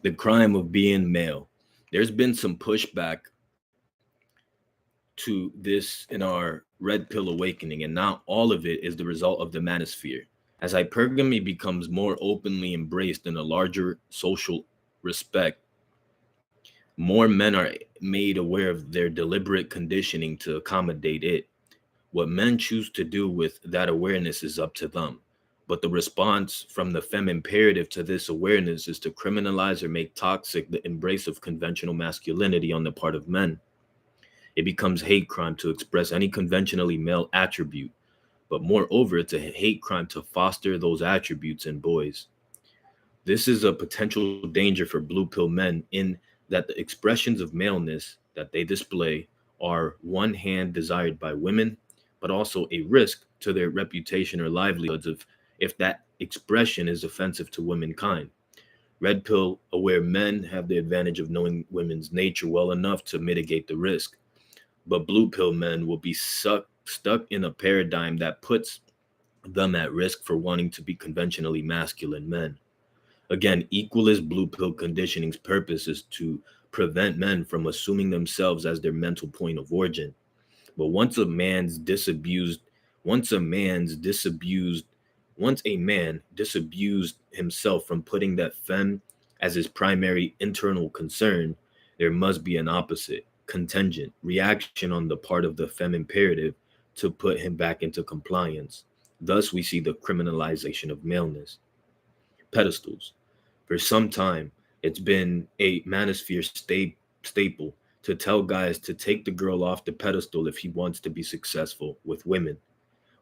The crime of being male. There's been some pushback to this in our red pill awakening, and not all of it is the result of the manosphere. As hypergamy becomes more openly embraced in a larger social respect, more men are made aware of their deliberate conditioning to accommodate it. What men choose to do with that awareness is up to them. But the response from the femme imperative to this awareness is to criminalize or make toxic the embrace of conventional masculinity on the part of men. It becomes hate crime to express any conventionally male attribute, but moreover, it's a hate crime to foster those attributes in boys. This is a potential danger for blue pill men in that the expressions of maleness that they display are one hand desired by women, but also a risk to their reputation or livelihoods if that expression is offensive to womankind. Red pill aware men have the advantage of knowing women's nature well enough to mitigate the risk, but blue pill men will be stuck in a paradigm that puts them at risk for wanting to be conventionally masculine men. Again, equalist blue pill conditioning's purpose is to prevent men from assuming themselves as their mental point of origin. But once a man's disabused, once a man disabused himself from putting that femme as his primary internal concern, there must be an opposite, contingent reaction on the part of the femme imperative to put him back into compliance. Thus, we see the criminalization of maleness. Pedestals. For some time, it's been a manosphere staple to tell guys to take the girl off the pedestal if he wants to be successful with women.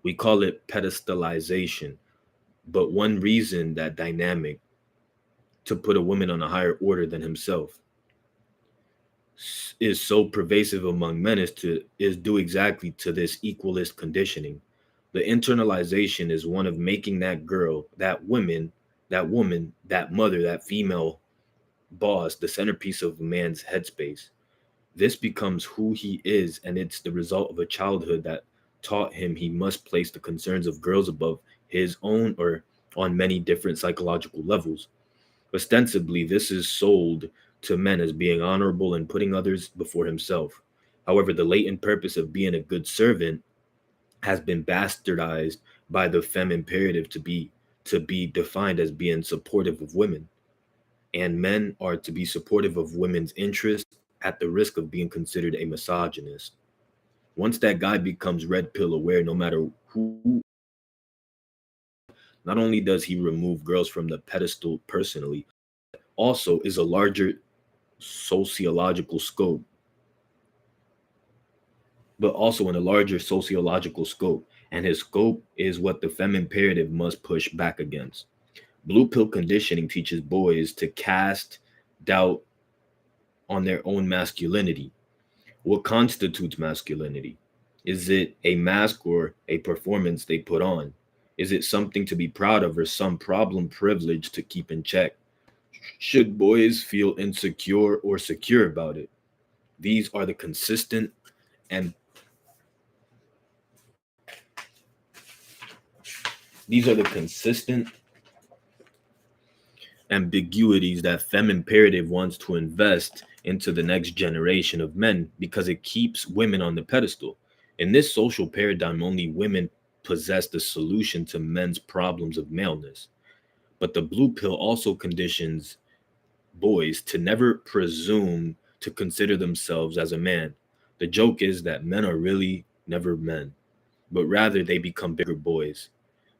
We call it pedestalization, but one reason that dynamic to put a woman on a higher order than himself is so pervasive among men is due exactly to this equalist conditioning. The internalization is one of making that girl, that mother, that female boss, the centerpiece of a man's headspace. This becomes who he is, and it's the result of a childhood that taught him he must place the concerns of girls above his own or on many different psychological levels. Ostensibly, this is sold to men as being honorable and putting others before himself. However, the latent purpose of being a good servant has been bastardized by the femme imperative to be defined as being supportive of women, and men are to be supportive of women's interests at the risk of being considered a misogynist. Once that guy becomes red pill aware, no matter who, not only does he remove girls from the pedestal personally, also is a larger sociological scope, but also in a larger sociological scope. And his scope is what the femme imperative must push back against. Blue pill conditioning teaches boys to cast doubt on their own masculinity. What constitutes masculinity? Is it a mask or a performance they put on? Is it something to be proud of or some problem privilege to keep in check? Should boys feel insecure or secure about it? These are the consistent and these are the consistent ambiguities that femme imperative wants to invest into the next generation of men because it keeps women on the pedestal. In this social paradigm, only women possess the solution to men's problems of maleness. But the blue pill also conditions boys to never presume to consider themselves as a man. The joke is that men are really never men, but rather they become bigger boys.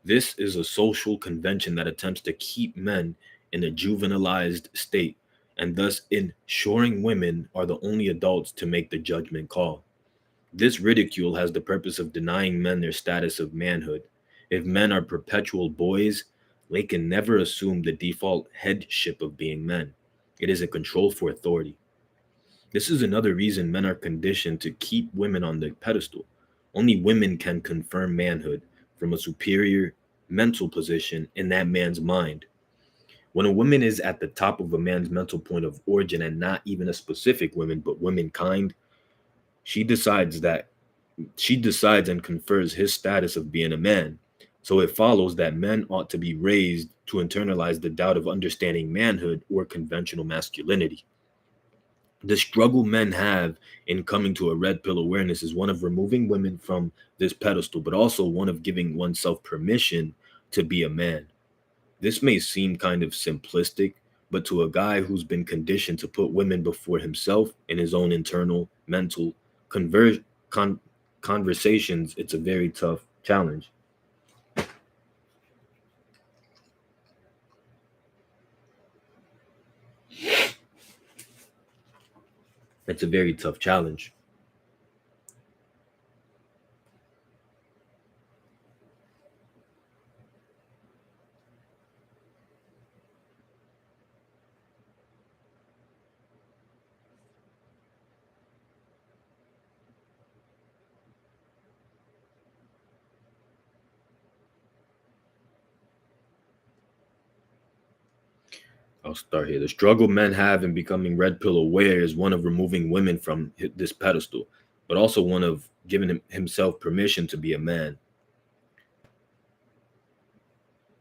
This is a social convention that attempts to keep men in a juvenilized state, and thus ensuring women are the only adults to make the judgment call. This ridicule has the purpose of denying men their status of manhood. If men are perpetual boys, they can never assume the default headship of being men. It is a control for authority. This is another reason men are conditioned to keep women on the pedestal. Only women can confirm manhood from a superior mental position in that man's mind. When a woman is at the top of a man's mental point of origin, and not even a specific woman, but womankind, she decides that she decides and confers his status of being a man. So it follows that men ought to be raised to internalize the doubt of understanding manhood or conventional masculinity. The struggle men have in coming to a red pill awareness is one of removing women from this pedestal, but also one of giving oneself permission to be a man. This may seem kind of simplistic, but to a guy who's been conditioned to put women before himself in his own internal mental conver- con- conversations, it's a very tough challenge. It's a very tough challenge. I'll start here. The struggle men have in becoming red pill aware is one of removing women from this pedestal, but also one of giving himself permission to be a man.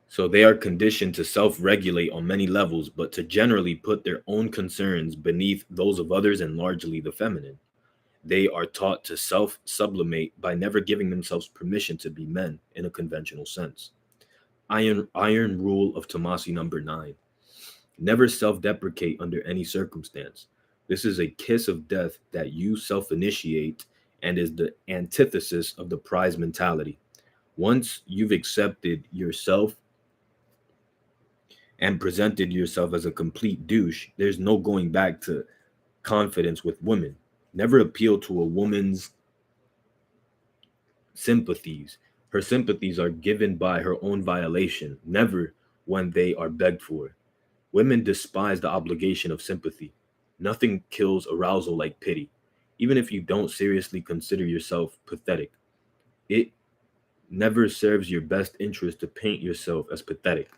So they are conditioned to self regulate on many levels, but to generally put their own concerns beneath those of others and largely the feminine. They are taught to self sublimate by never giving themselves permission to be men in a conventional sense. Iron rule of Tomasi number 9. Never self deprecate under any circumstance. This is a kiss of death that you self initiate and is the antithesis of the prize mentality. Once you've accepted yourself and presented yourself as a complete douche, there's no going back to confidence with women. Never appeal to a woman's sympathies. Her sympathies are given by her own violation, never when they are begged for. Women despise the obligation of sympathy. Nothing kills arousal like pity. Even if you don't seriously consider yourself pathetic, it never serves your best interest to paint yourself as pathetic.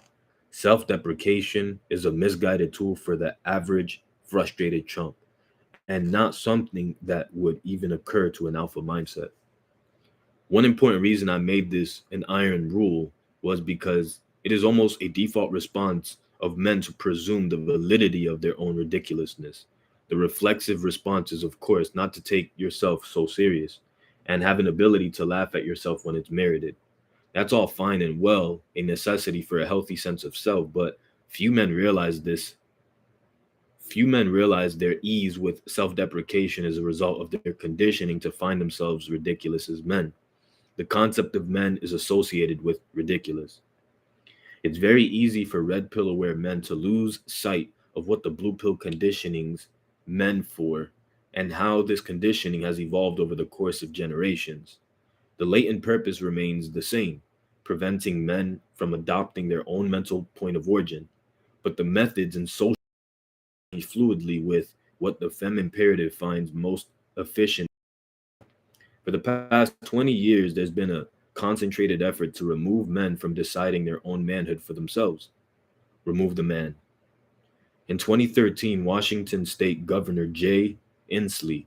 Self deprecation is a misguided tool for the average frustrated chump, and not something that would even occur to an alpha mindset. One important reason I made this an iron rule was because it is almost a default response of men to presume the validity of their own ridiculousness. The reflexive response is, of course, not to take yourself so serious and have an ability to laugh at yourself when it's merited. That's all fine and well, a necessity for a healthy sense of self, but few men realize this. Few men realize their ease with self deprecation is a result of their conditioning to find themselves ridiculous as men. The concept of men is associated with ridiculous. It's very easy for red pill aware men to lose sight of what the blue pill conditioning's meant for and how this conditioning has evolved over the course of generations. The latent purpose remains the same, preventing men from adopting their own mental point of origin, but the methods and social fluidly with what the fem imperative finds most efficient. For the past 20 years, there's been a concentrated effort to remove men from deciding their own manhood for themselves. Remove the man. In 2013, Washington State Governor Jay Inslee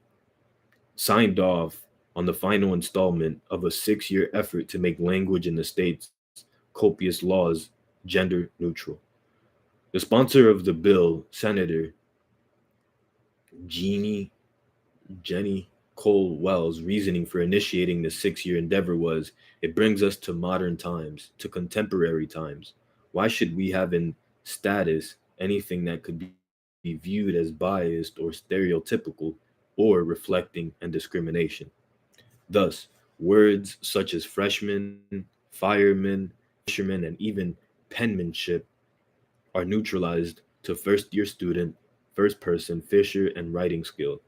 signed off on the final installment of a 6 year effort to make language in the state's copious laws gender neutral. The sponsor of the bill, Senator Jeannie Jenny Cole Wells' reasoning for initiating the 6 year endeavor was it brings us to modern times, to contemporary times. Why should we have in status anything that could be viewed as biased or stereotypical or reflecting and discrimination? Thus, words such as freshman, fireman, fisherman, and even penmanship are neutralized to first year student, first person, fisher, and writing skill.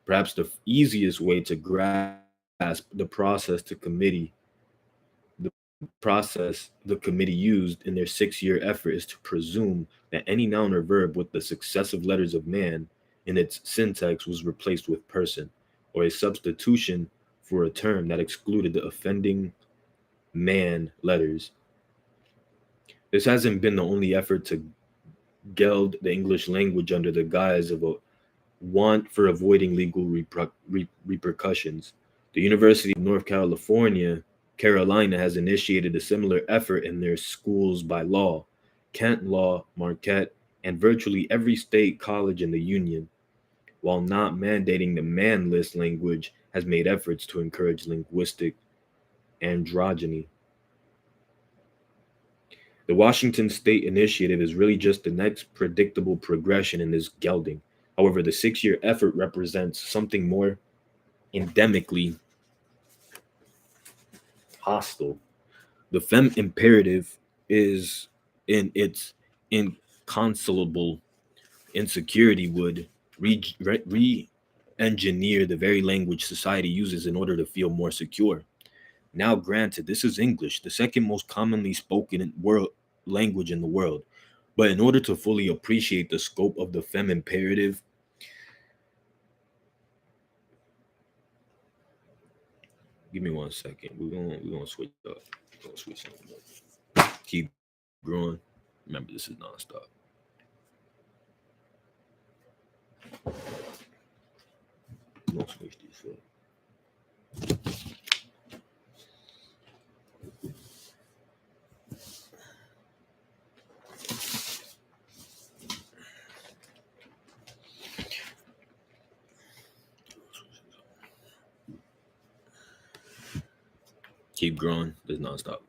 Perhaps the easiest way to grasp the process the committee used in their 6 year effort is to presume that any noun or verb with the successive letters of man in its syntax was replaced with person, or a substitution for a term that excluded the offending man letters. This hasn't been the only effort to geld the English language under the guise of a want for avoiding legal repercussions. The University of North California Carolina has initiated a similar effort in their schools by law. Kent Law, Marquette, and virtually every state college in the Union, while not mandating the man list language, has made efforts to encourage linguistic androgyny. The Washington State Initiative is really just the next predictable progression in this gelding. However, the 6 year effort represents something more endemically hostile. The fem imperative is, in its inconsolable insecurity, would re engineer the very language society uses in order to feel more secure. Now, granted, this is English, the second most commonly spoken world language in the world. But in order to fully appreciate the scope of the fem imperative, give me 1 second. We're gonna switch up. We're gonna switch something up. Keep growing. Remember, this is nonstop. We're gonna switch this up. Keep growing. This is nonstop.